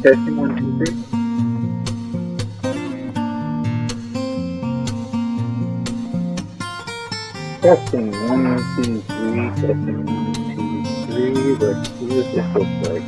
Testing 1, 2, 3. Testing 1, 2, 3. Testing 1, 2, 3. Let's see what this looks like.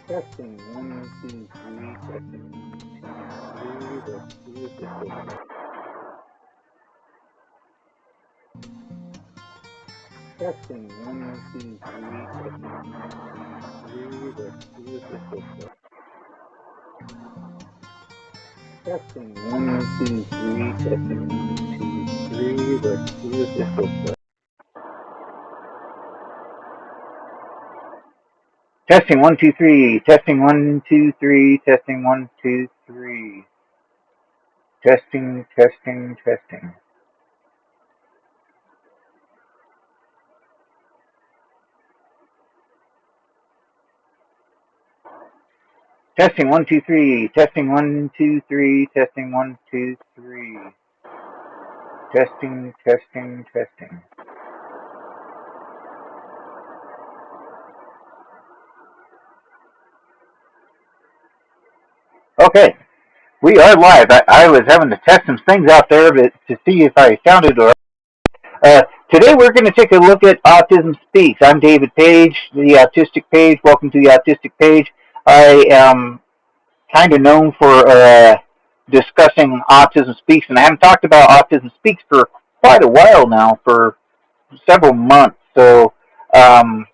Testing 1, 2, 3. Testing 1, 2, 3. Let's see what this looks like. Testing 1, 2, 3. Testing 1, 2, 3. Let's see what this looks like. Testing 1, 2, 3. Testing 1, 2, 3. Let's see what this looks like. Testing 1, 2, 3. Testing 1, 2, 3. Testing 1, 2, 3. Testing, testing, testing. Testing 1, 2, 3. Testing 1, 2, 3. Testing 1, 2, 3. Testing, testing, testing. Okay, we are live. I was having to test some things out there to see if I sounded all right. Today we're going to take a look at Autism Speaks. I'm David Page, the Autistic Page. Welcome to the Autistic Page. I am kind of known for discussing Autism Speaks, and I haven't talked about Autism Speaks for quite a while now, for several months. So I'm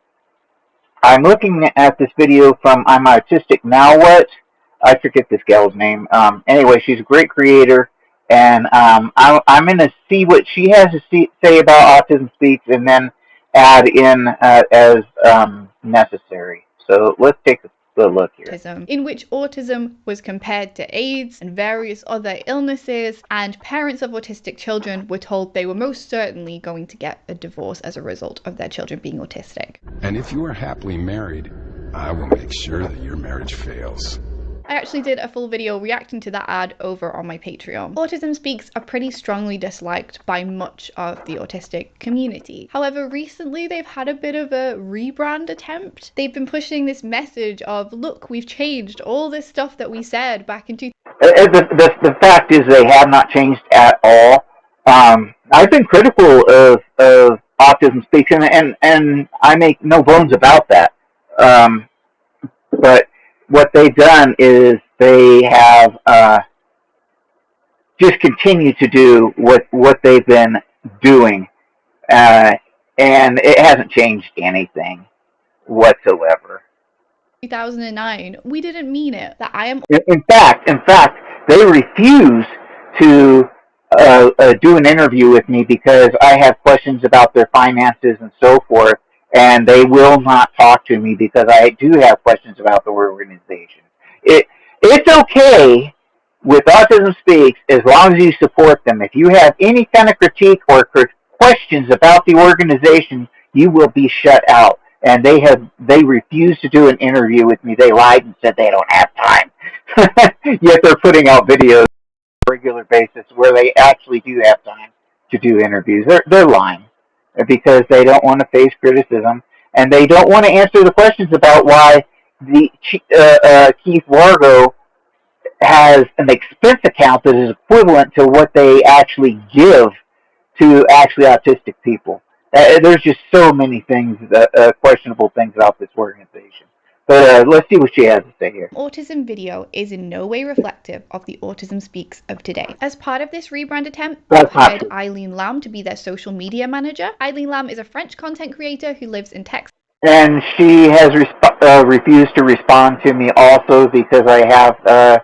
looking at this video from I'm Autistic Now What? I forget this gal's name. Anyway, she's a great creator, and I'm going to see what she has to say about Autism Speaks, and then add in as necessary. So let's take a look here. In which autism was compared to AIDS and various other illnesses, and parents of autistic children were told they were most certainly going to get a divorce as a result of their children being autistic. And if you are happily married, I will make sure that your marriage fails. I actually did a full video reacting to that ad over on my Patreon. Autism Speaks are pretty strongly disliked by much of the autistic community. However, recently they've had a bit of a rebrand attempt. They've been pushing this message of, look, we've changed all this stuff that we said back in 2000. The fact is they have not changed at all. I've been critical of Autism Speaks, and I make no bones about that. But what they've done is they have just continued to do what they've been doing, and it hasn't changed anything whatsoever. 2009, we didn't mean it. That I am. In fact, they refuse to do an interview with me because I have questions about their finances and so forth. And they will not talk to me because I do have questions about the organization. It's okay with Autism Speaks as long as you support them. If you have any kind of critique or questions about the organization, you will be shut out. And they refused to do an interview with me. They lied and said they don't have time. Yet they're putting out videos on a regular basis where they actually do have time to do interviews. They're lying. because they don't want to face criticism, and they don't want to answer the questions about why the Keith Largo has an expense account that is equivalent to what they actually give to actually autistic people. There's just so many things, questionable things about this organization. But let's see what she has to say here. Autism video is in no way reflective of the Autism Speaks of today. As part of this rebrand attempt, they've hired Eileen Lam to be their social media manager. Eileen Lam is a French content creator who lives in Texas. And she has refused to respond to me also because I have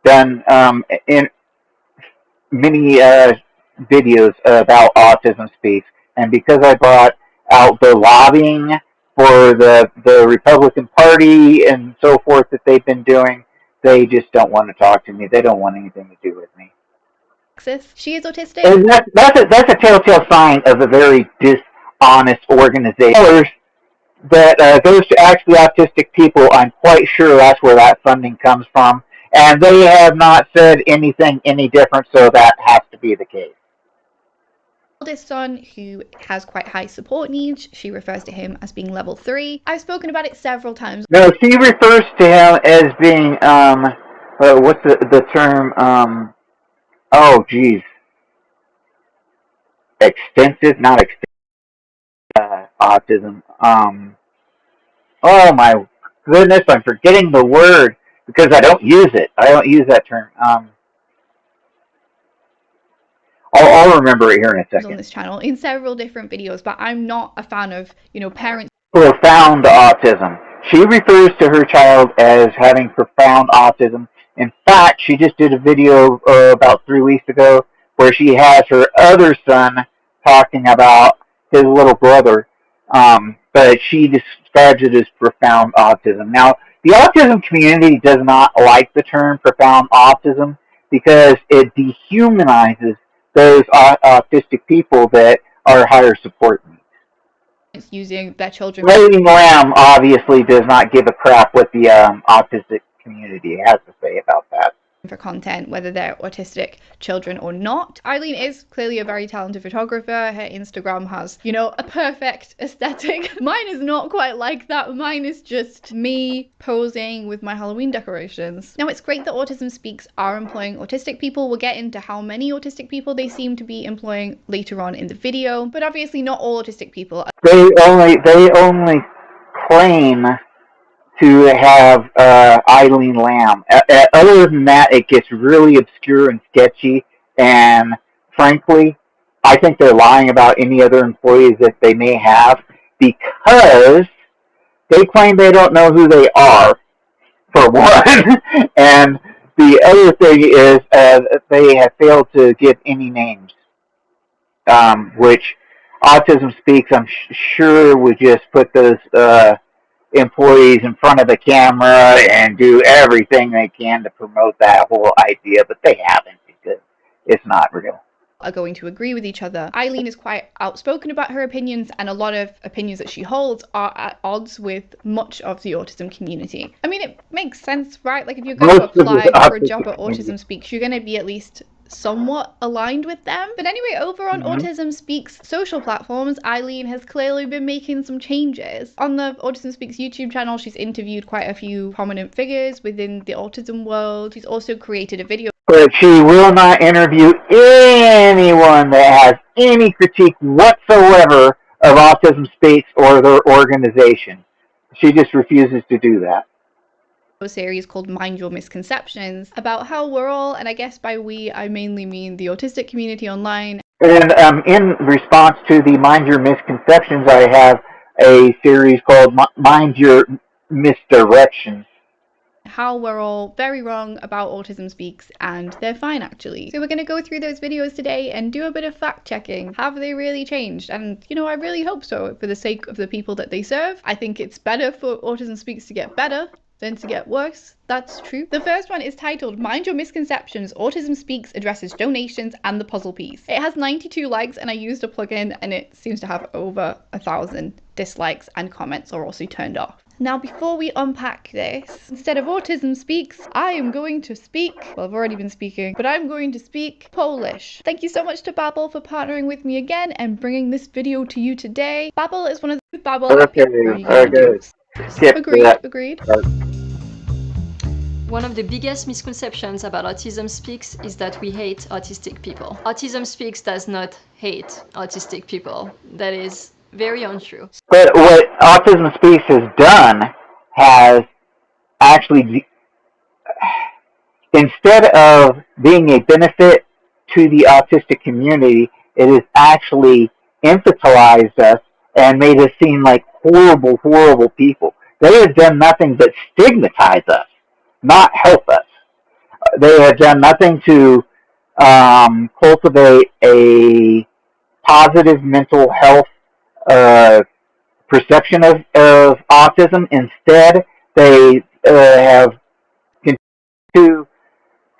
done in many videos about Autism Speaks, and because I brought out the lobbying for the Republican Party and so forth that they've been doing, they just don't want to talk to me. They don't want anything to do with me. She is autistic. And that's a telltale sign of a very dishonest organization. That goes to actually autistic people. I'm quite sure that's where that funding comes from. And they have not said anything any different, so that has to be the case. Eldest son, who has quite high support needs, she refers to him as being level 3. I've spoken about it several times. No, she refers to him as being, what's the term, oh geez, extensive, not extensive, autism, oh my goodness, I'm forgetting the word, because I don't use it. I don't use that term. I'll remember it here in a second. On this channel in several different videos, but I'm not a fan of, parents. Profound autism. She refers to her child as having profound autism. In fact, she just did a video about 3 weeks ago where she has her other son talking about his little brother, but she describes it as profound autism. Now, the autism community does not like the term profound autism because it dehumanizes those autistic people that are higher support needs. Using their children. Eileen Lam obviously does not give a crap what the autistic community has to say about that. For content, whether they're autistic children or not. Eileen is clearly a very talented photographer. Her Instagram has, a perfect aesthetic. Mine is not quite like that. Mine is just me posing with my Halloween decorations. Now, it's great that Autism Speaks are employing autistic people. We'll get into how many autistic people they seem to be employing later on in the video, but obviously not all autistic people. They only claim to have Eileen Lam. Other than that, it gets really obscure and sketchy, and frankly, I think they're lying about any other employees that they may have because they claim they don't know who they are, for one, and the other thing is they have failed to give any names, which Autism Speaks, I'm sure, would just put those employees in front of the camera and do everything they can to promote that whole idea, but they haven't because it's not real. Are going to agree with each other. Eileen is quite outspoken about her opinions, and a lot of opinions that she holds are at odds with much of the autism community. I mean, it makes sense, right? Like, if you're going to apply for a job at Autism Speaks, you're going to be at least somewhat aligned with them. But anyway, over on Autism Speaks social platforms, Eileen has clearly been making some changes. On the Autism Speaks YouTube channel, she's interviewed quite a few prominent figures within the autism world. She's also created a video. But she will not interview anyone that has any critique whatsoever of Autism Speaks or their organization. She just refuses to do that. Series called Mind Your Misconceptions, about how we're all, and I guess by we I mainly mean the autistic community online. And in response to the Mind Your Misconceptions, I have a series called Mind Your Misdirections. How we're all very wrong about Autism Speaks, and they're fine actually. So we're going to go through those videos today and do a bit of fact checking. Have they really changed? And I really hope so, for the sake of the people that they serve. I think it's better for Autism Speaks to get better then to get worse. That's true. The first one is titled Mind Your Misconceptions, Autism Speaks addresses donations and the puzzle piece. It has 92 likes and I used a plugin and it seems to have over 1,000 dislikes and comments are also turned off. Now before we unpack this, instead of Autism Speaks, I am going to speak, well I've already been speaking, but I'm going to speak Polish. Thank you so much to Babbel for partnering with me again and bringing this video to you today. Babbel is one of the Babbel. Okay, Agreed. One of the biggest misconceptions about Autism Speaks is that we hate autistic people. Autism Speaks does not hate autistic people. That is very untrue. But what Autism Speaks has done has actually, instead of being a benefit to the autistic community, it has actually infantilized us and made us seem like horrible, horrible people. They have done nothing but stigmatize us, not help us. They have done nothing to cultivate a positive mental health perception of autism. Instead, they have continued to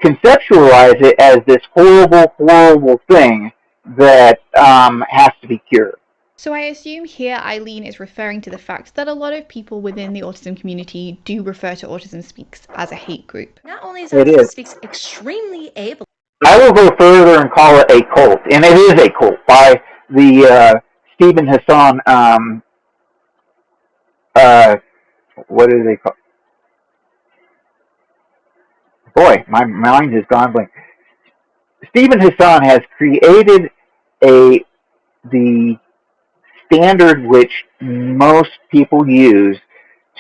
conceptualize it as this horrible, horrible thing that has to be cured. So I assume here Eileen is referring to the fact that a lot of people within the autism community do refer to Autism Speaks as a hate group. Not only is Autism Speaks extremely able, I will go further and call it a cult, and it is a cult by the Stephen Hassan. What do they call? Boy, my mind has gone blank. Stephen Hassan has created the standard which most people use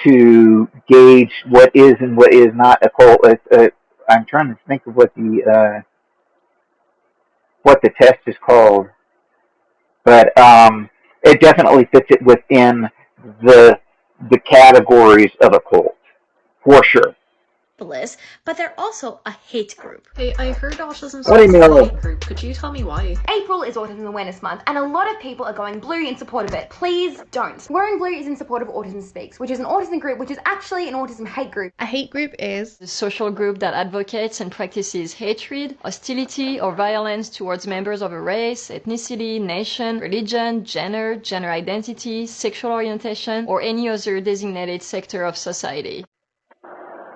to gauge what is and what is not a cult. I'm trying to think of what the test is called, but it definitely fits it within the categories of a cult, for sure. but they're also a hate group. Hey, I heard Autism What do you Speaks is a mean? hate group. Could you tell me why? April is Autism Awareness Month, and a lot of people are going blue in support of it. Please don't. Wearing blue is in support of Autism Speaks, which is an autism group, which is actually an autism hate group. A hate group is A social group that advocates and practices hatred, hostility, or violence towards members of a race, ethnicity, nation, religion, gender identity, sexual orientation, or any other designated sector of society.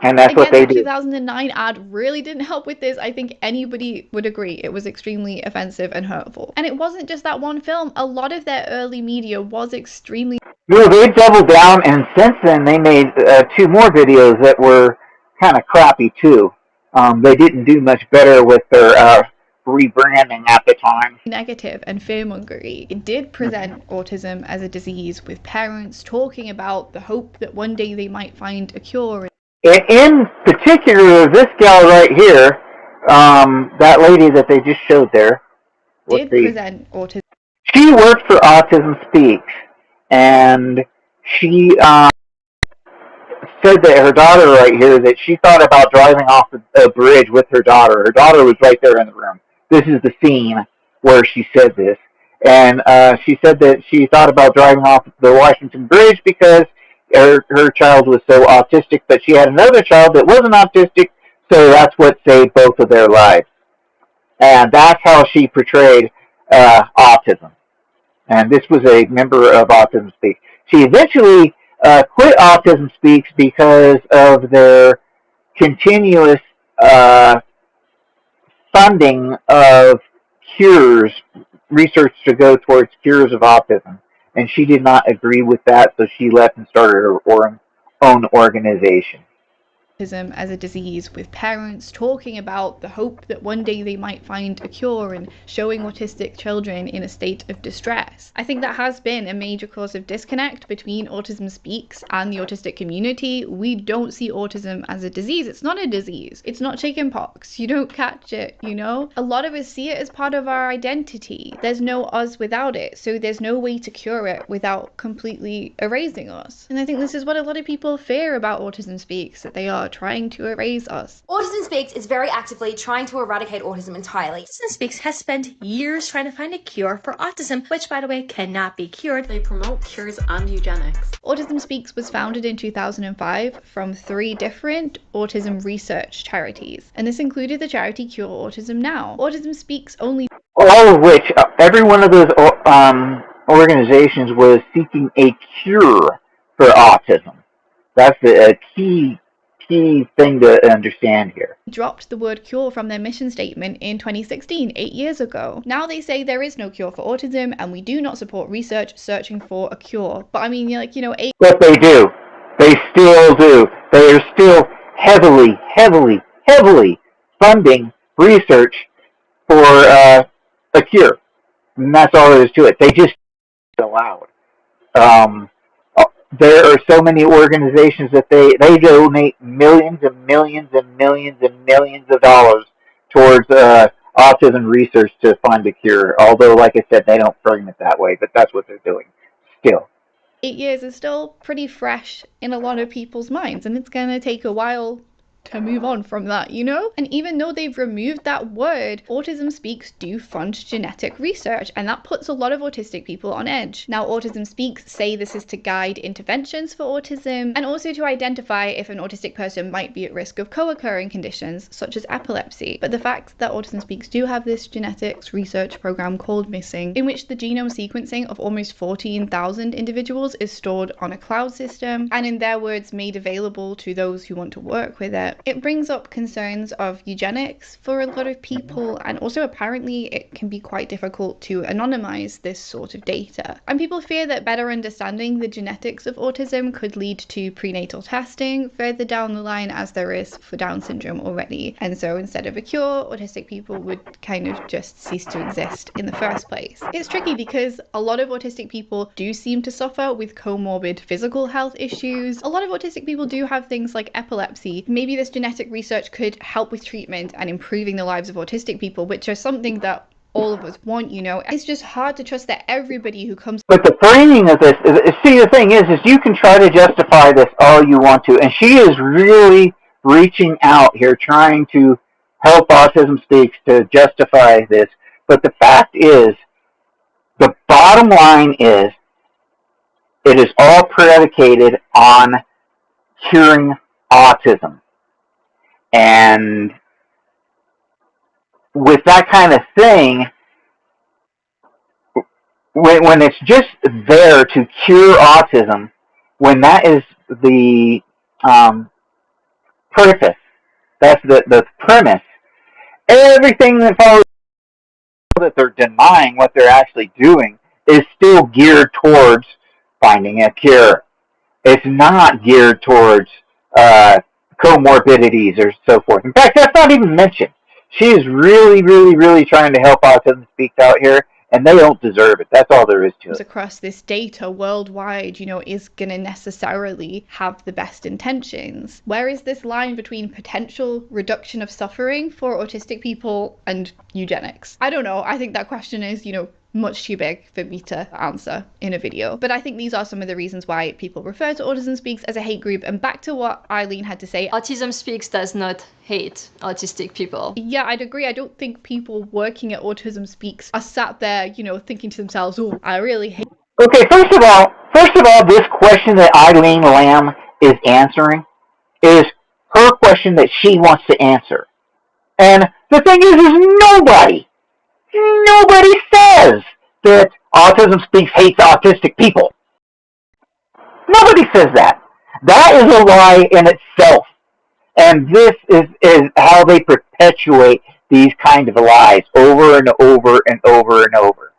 And that's what they the do. 2009 ad really didn't help with this. I think anybody would agree it was extremely offensive and hurtful. And it wasn't just that one film. A lot of their early media was extremely... They've doubled down, and since then they made 2 more videos that were kind of crappy too. They didn't do much better with their rebranding at the time. negative and fearmongery. It did present autism as a disease, with parents talking about the hope that one day they might find a cure. And in particular, this gal right here, that lady that they just showed there, Present autism. she worked for Autism Speaks, and she said that her daughter right here, that she thought about driving off a bridge with her daughter. Her daughter was right there in the room. This is the scene where she said this. And she said that she thought about driving off the Washington Bridge because her child was so autistic, but she had another child that wasn't autistic, so that's what saved both of their lives. And that's how she portrayed autism. And this was a member of Autism Speaks. She eventually quit Autism Speaks because of their continuous funding of cures, research to go towards cures of autism. And she did not agree with that, so she left and started her own organization. Autism as a disease, with parents talking about the hope that one day they might find a cure and showing autistic children in a state of distress. I think that has been a major cause of disconnect between Autism Speaks and the autistic community. We don't see autism as a disease. It's not a disease. It's not chickenpox. You don't catch it, you know? A lot of us see it as part of our identity. There's no us without it, so there's no way to cure it without completely erasing us. And I think this is what a lot of people fear about Autism Speaks, that they are are trying to erase us. Autism Speaks is very actively trying to eradicate autism entirely. Autism Speaks has spent years trying to find a cure for autism, which, by the way, cannot be cured. They promote cures and eugenics. Autism Speaks was founded in 2005 from 3 different autism research charities, and this included the charity Cure Autism Now. Autism Speaks only... All of which, every one of those organizations was seeking a cure for autism. That's a key thing to understand here. dropped the word cure from their mission statement in 2016, 8 years ago. Now they say there is no cure for autism and we do not support research searching for a cure. But I mean, like, you know, But they do. They still do. They are still heavily funding research for a cure. And that's all there is to it. They just allowed. There are so many organizations that they donate millions and millions and millions and millions of dollars towards autism research to find a cure. Although, like I said, they don't frame it that way, but that's what they're doing still. 8 years is still pretty fresh in a lot of people's minds, and it's going to take a while to move on from that, you know? And even though they've removed that word, Autism Speaks do fund genetic research, and that puts a lot of autistic people on edge. Now, Autism Speaks say this is to guide interventions for autism and also to identify if an autistic person might be at risk of co-occurring conditions such as epilepsy. But the fact that Autism Speaks do have this genetics research program called Missing, in which the genome sequencing of almost 14,000 individuals is stored on a cloud system and, in their words, made available to those who want to work with it. It brings up concerns of eugenics for a lot of people, and also apparently it can be quite difficult to anonymize this sort of data. And people fear that better understanding the genetics of autism could lead to prenatal testing further down the line, as there is for Down syndrome already. And so instead of a cure, autistic people would kind of just cease to exist in the first place. It's tricky because a lot of autistic people do seem to suffer with comorbid physical health issues. A lot of autistic people do have things like epilepsy. Maybe this genetic research could help with treatment and improving the lives of autistic people, which are something that all of us want, you know. It's just hard to trust that everybody who comes... But the framing of this, see, the thing is you can try to justify this all you want to, and she is really reaching out here, trying to help Autism Speaks to justify this. But the fact is, the bottom line is, it is all predicated on curing autism. And with that kind of thing, when it's just there to cure autism, when that is the purpose, that's the premise, everything that follows, that they're denying what they're actually doing, is still geared towards finding a cure. It's not geared towards comorbidities or so forth. In fact, that's not even mentioned. She is really trying to help Autism Speaks out here, and they don't deserve it. That's all there is to it. Across this data worldwide, you know, is going to necessarily have the best intentions. Where is this line between potential reduction of suffering for autistic people and eugenics? I don't know. I think that question is, you know, much too big for me to answer in a video. But I think these are some of the reasons why people refer to Autism Speaks as a hate group. And back to what Eileen had to say. Autism Speaks does not hate autistic people. Yeah, I'd agree. I don't think people working at Autism Speaks are sat there, you know, thinking to themselves, oh, I really hate... Okay, first of all, this question that Eileen Lamb is answering is her question that she wants to answer. And the thing is nobody says that Autism Speaks hates autistic people. Nobody says that. That is a lie in itself. And this is how they perpetuate these kind of lies over and over and over and over.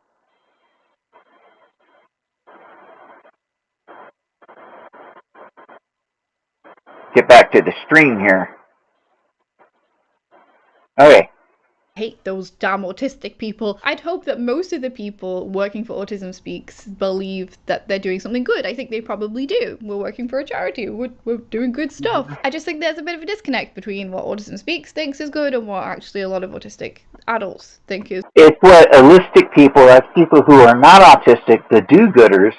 Get back to the stream here. Okay. Hate those damn autistic people. I'd hope that most of the people working for Autism Speaks believe that they're doing something good. I think they probably do. We're working for a charity. We're doing good stuff. I just think there's a bit of a disconnect between what Autism Speaks thinks is good and what actually a lot of autistic adults think is. It's what holistic people, that's people who are not autistic, the do-gooders,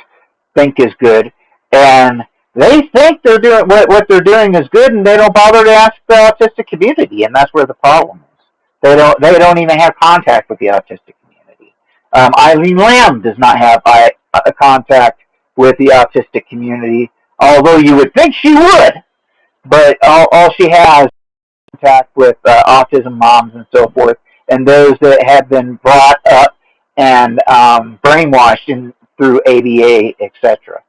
think is good, and they think they're doing what they're doing is good, and they don't bother to ask the autistic community, and that's where the problem is. They don't even have contact with the autistic community. Eileen Lamb does not have a contact with the autistic community, although you would think she would. But all she has is contact with autism moms and so forth, and those that have been brought up and brainwashed through ABA, etc.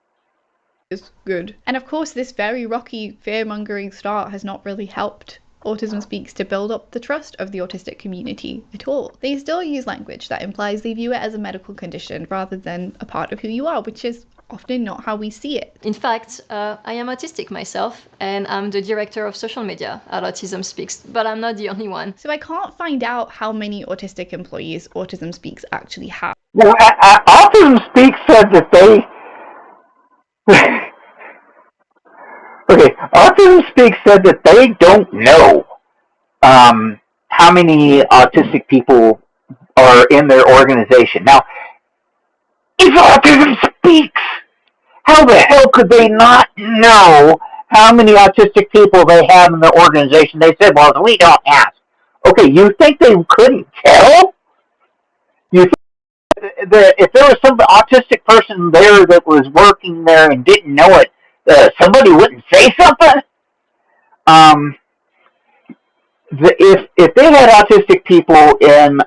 Is good. And of course, this very rocky, fear-mongering start has not really helped Autism Speaks to build up the trust of the autistic community at all. They still use language that implies they view it as a medical condition rather than a part of who you are, which is often not how we see it. In fact, I am autistic myself, and I'm the director of social media at Autism Speaks, but I'm not the only one. So I can't find out how many autistic employees Autism Speaks actually have. Well, Autism Speaks said that they... Okay, Autism Speaks said that they don't know how many autistic people are in their organization. Now, if Autism Speaks, how the hell could they not know how many autistic people they have in their organization? They said, well, we don't ask. Okay, you think they couldn't tell? You think that if there was some autistic person there that was working there and didn't know it, somebody wouldn't say something? If they had autistic people in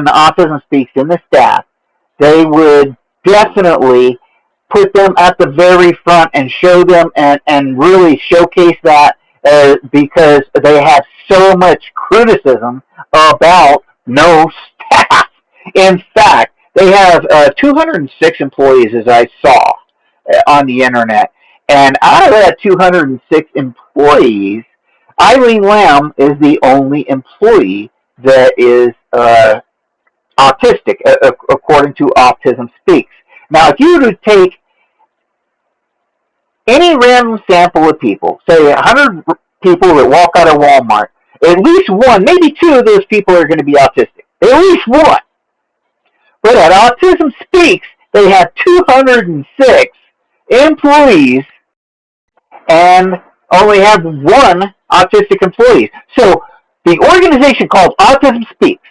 Autism Speaks, in the staff, they would definitely put them at the very front and show them and really showcase that because they have so much criticism about no staff. In fact, they have 206 employees, as I saw on the internet. And out of that 206 employees, Eileen Lamb is the only employee that is autistic, according to Autism Speaks. Now, if you were to take any random sample of people, say 100 people that walk out of Walmart, at least one, maybe two of those people are going to be autistic. At least one. But at Autism Speaks, they have 206 employees and only have one autistic employee. So the organization called Autism Speaks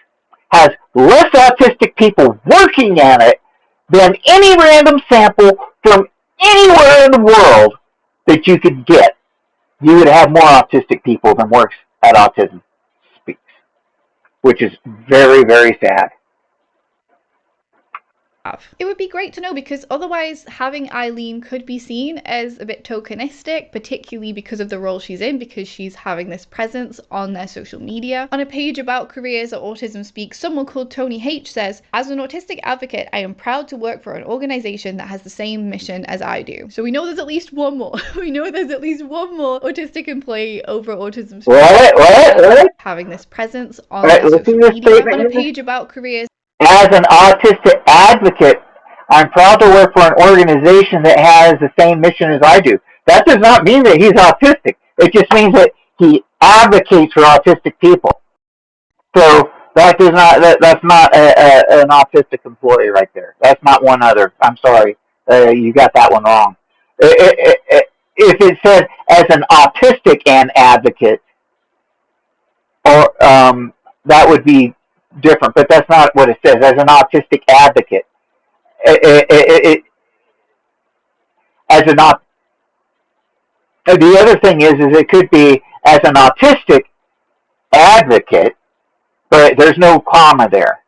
has less autistic people working at it than any random sample from anywhere in the world that you could get. You would have more autistic people than works at Autism Speaks, which is very, very sad. It would be great to know, because otherwise having Eileen could be seen as a bit tokenistic, particularly because of the role she's in, because she's having this presence on their social media. On a page about careers at Autism Speaks, someone called Tony H says, as an autistic advocate, I am proud to work for an organization that has the same mission as I do. So we know there's at least one more. We know there's at least one more autistic employee over at Autism Speaks. What? Having this presence on their social media. On a page about careers. As an autistic advocate, I'm proud to work for an organization that has the same mission as I do. That does not mean that he's autistic. It just means that he advocates for autistic people. So that's not an autistic employee right there. That's not one other. I'm sorry. You got that one wrong. If it said as an autistic and advocate, or that would be different, but that's not what it says. As an autistic advocate, the other thing is it could be as an autistic advocate, but there's no comma there.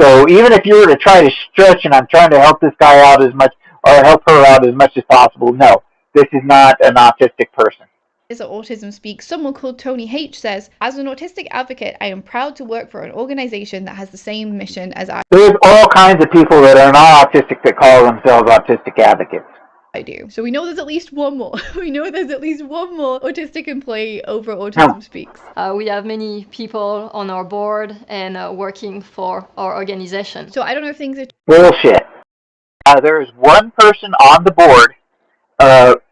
So even if you were to try to stretch, and I'm trying to help this guy out as much, or help her out as much as possible, no, this is not an autistic person. At Autism Speaks, someone called Tony H says, as an autistic advocate, I am proud to work for an organization that has the same mission as I There's all kinds of people that are not autistic that call themselves autistic advocates. do. So we know there's at least one more. We know there's at least one more autistic employee over Autism Speaks. We have many people on our board and working for our organization. So I don't know if things are... Bullshit. There is one person on the board,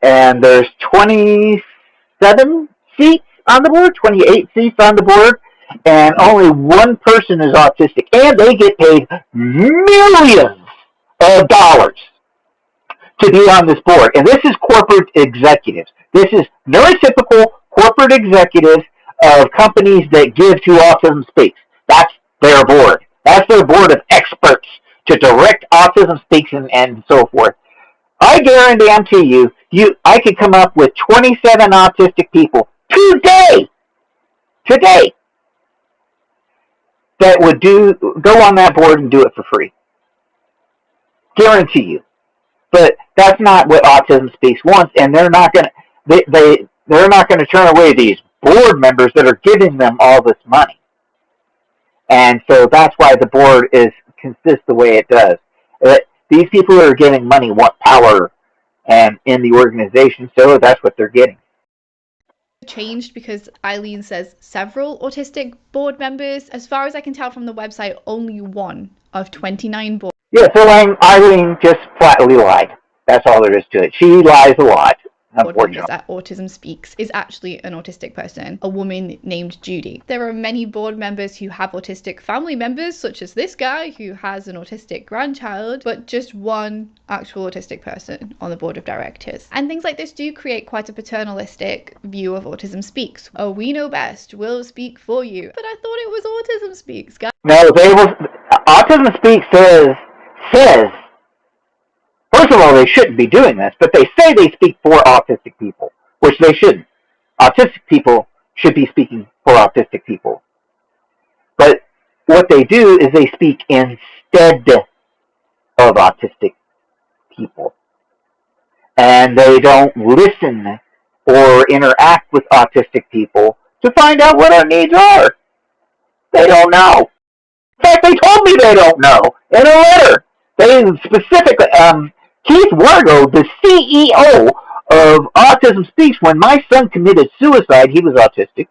and there's 27 seats on the board, 28 seats on the board, and only one person is autistic, and they get paid millions of dollars to be on this board. And this is corporate executives. This is neurotypical corporate executives of companies that give to Autism Speaks. That's their board. That's their board of experts to direct Autism Speaks and so forth. I guarantee you, I could come up with 27 autistic people today, that would go on that board and do it for free. Guarantee you. But that's not what Autism Speaks wants, and they're not going to they're not going to turn away these board members that are giving them all this money. And so that's why the board consists the way it does. These people who are getting money want power and in the organization, so that's what they're getting. Changed because Eileen says several autistic board members. As far as I can tell from the website, only one of 29 board. Yeah, so Eileen just flatly lied. That's all there is to it. She lies a lot. Unfortunately. At Autism Speaks is actually an autistic person, a woman named Judy. There are many board members who have autistic family members, such as this guy who has an autistic grandchild, but just one actual autistic person on the board of directors. And things like this do create quite a paternalistic view of Autism Speaks. Oh, we know best, we'll speak for you. But I thought it was Autism Speaks, guys. No, Autism Speaks says, first of all, they shouldn't be doing this, but they say they speak for autistic people, which they shouldn't. Autistic people should be speaking for autistic people. But what they do is they speak instead of autistic people. And they don't listen or interact with autistic people to find out what our needs are. They don't know. In fact, they told me they don't know in a letter. They specifically, Keith Wargo, the CEO of Autism Speaks, when my son committed suicide, he was autistic.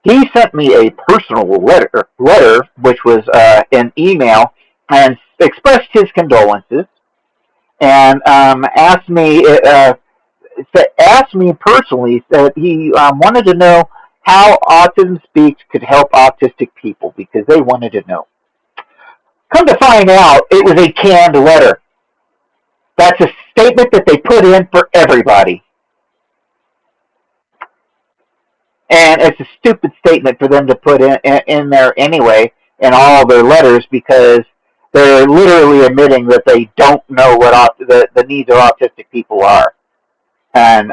He sent me a personal letter, which was an email, and expressed his condolences, and asked me personally that he wanted to know how Autism Speaks could help autistic people, because they wanted to know. Come to find out, it was a canned letter. That's a statement that they put in for everybody. And it's a stupid statement for them to put in there anyway, in all their letters, because they're literally admitting that they don't know what the needs of autistic people are. And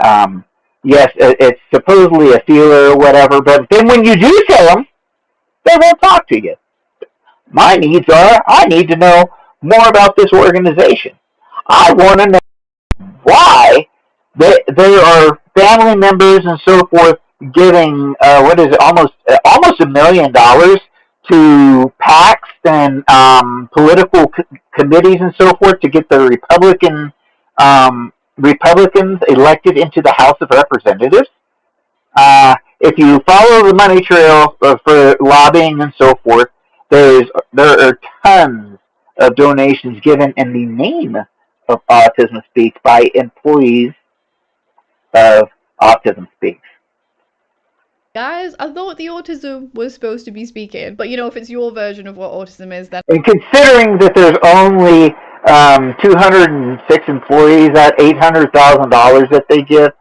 yes, it's supposedly a feeler or whatever, but then when you do tell them, they won't talk to you. My needs are, I need to know more about this organization. I want to know why there are family members and so forth giving almost $1 million to PACs and political committees and so forth to get the Republicans elected into the House of Representatives. If you follow the money trail for lobbying and so forth, there are tons of donations given in the name of Autism Speaks by employees of Autism Speaks. Guys, I thought the autism was supposed to be speaking, but if it's your version of what autism is, then... And considering that there's only 206 employees at $800,000 that they give,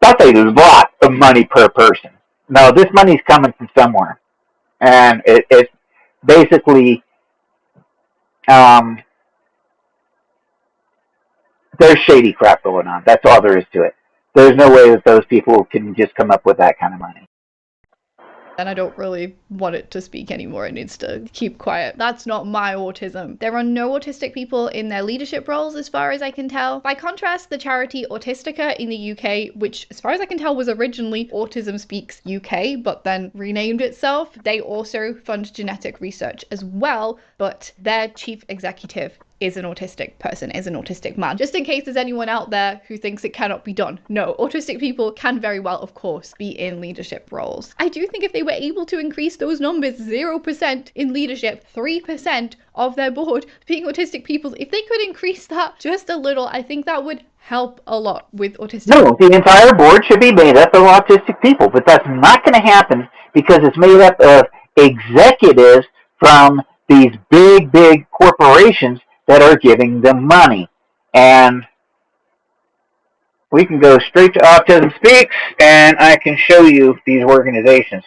that's a lot of money per person. No, this money's coming from somewhere. And it's basically... there's shady crap going on. That's all there is to it. There's no way that those people can just come up with that kind of money. And I don't really want it to speak anymore. It needs to keep quiet. That's not my autism. There are no autistic people in their leadership roles, as far as I can tell. By contrast, the charity Autistica in the UK, which as far as I can tell was originally Autism Speaks UK, but then renamed itself, they also fund genetic research as well, but their chief executive is an autistic person, is an autistic man. Just in case there's anyone out there who thinks it cannot be done. No, autistic people can very well, of course, be in leadership roles. I do think if they were able to increase those numbers, 0% in leadership, 3% of their board being autistic people, if they could increase that just a little, I think that would help a lot with autistic. No, the entire board should be made up of autistic people, but that's not going to happen because it's made up of executives from these big corporations that are giving them money. And we can go straight to Autism Speaks, and I can show you these organizations.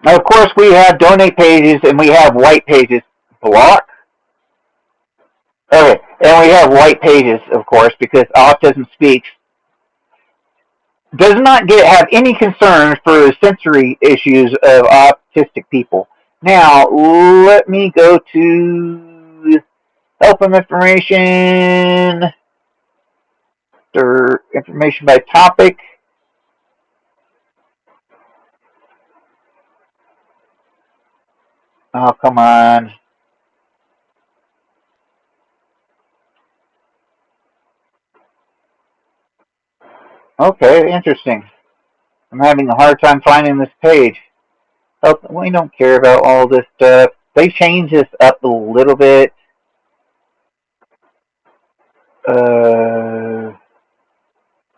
Now, of course, we have donate pages and we have white pages. Block? Okay, and we have white pages, of course, because Autism Speaks does not have any concerns for sensory issues of autistic people. Now, let me go to help them information, or information by topic. Oh, come on. Okay, interesting. I'm having a hard time finding this page. Oh, we don't care about all this stuff. They changed this up a little bit.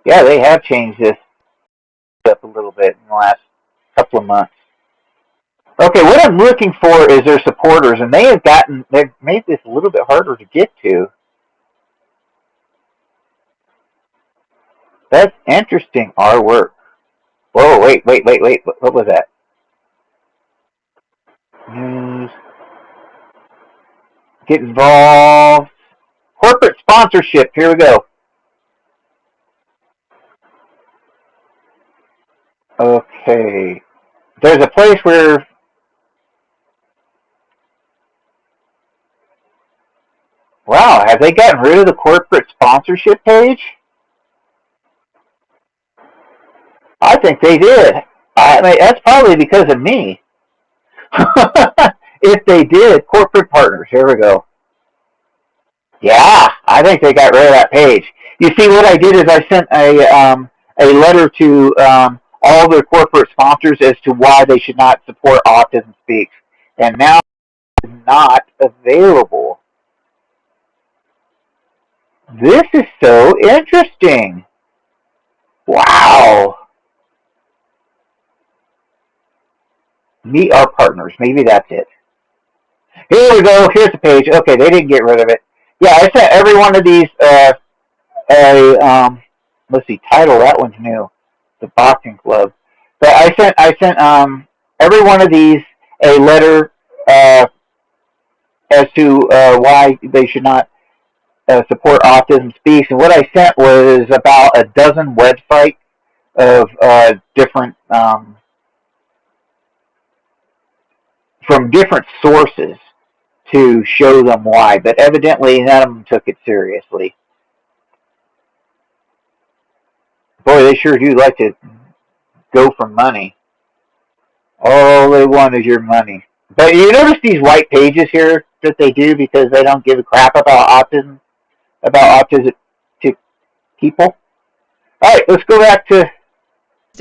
Yeah, they have changed this up a little bit in the last couple of months. Okay, what I'm looking for is their supporters, and they've made this a little bit harder to get to. That's interesting, our work. Whoa, wait. What was that? News. Get involved. Corporate sponsorship. Here we go. Okay. There's a place where... Wow, have they gotten rid of the corporate sponsorship page? I think they did. I mean, that's probably because of me. If they did, corporate partners. Here we go. Yeah, I think they got rid of that page. You see, what I did is I sent a letter to all their corporate sponsors as to why they should not support Autism Speaks, and now it's not available. This is so interesting. Wow. Meet our partners. Maybe that's it. Here we go. Here's the page. Okay, they didn't get rid of it. Yeah, I sent every one of these let's see, title, that one's new. The Boxing Club. But I sent every one of these a letter as to why they should not support Autism Speaks. And what I sent was about a dozen websites of different from different sources to show them why, but evidently none of them took it seriously. Boy, they sure do like to go for money. All they want is your money. But you notice these white pages here that they do because they don't give a crap about autistic people. All right, let's go back to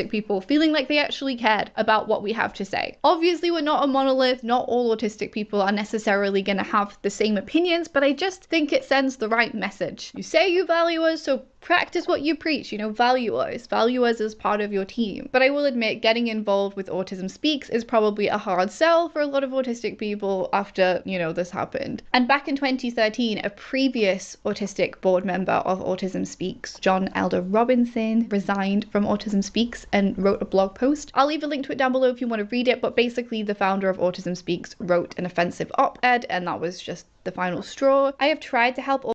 people feeling like they actually cared about what we have to say. Obviously, we're not a monolith. Not all autistic people are necessarily going to have the same opinions, but I just think it sends the right message. You say you value us, so practice what you preach. Value us as part of your team. But I will admit, getting involved with Autism Speaks is probably a hard sell for a lot of autistic people after, this happened. And back in 2013, a previous autistic board member of Autism Speaks, John Elder Robinson, resigned from Autism Speaks and wrote a blog post. I'll leave a link to it down below if you want to read it, but basically the founder of Autism Speaks wrote an offensive op-ed, and that was just the final straw. I have tried to help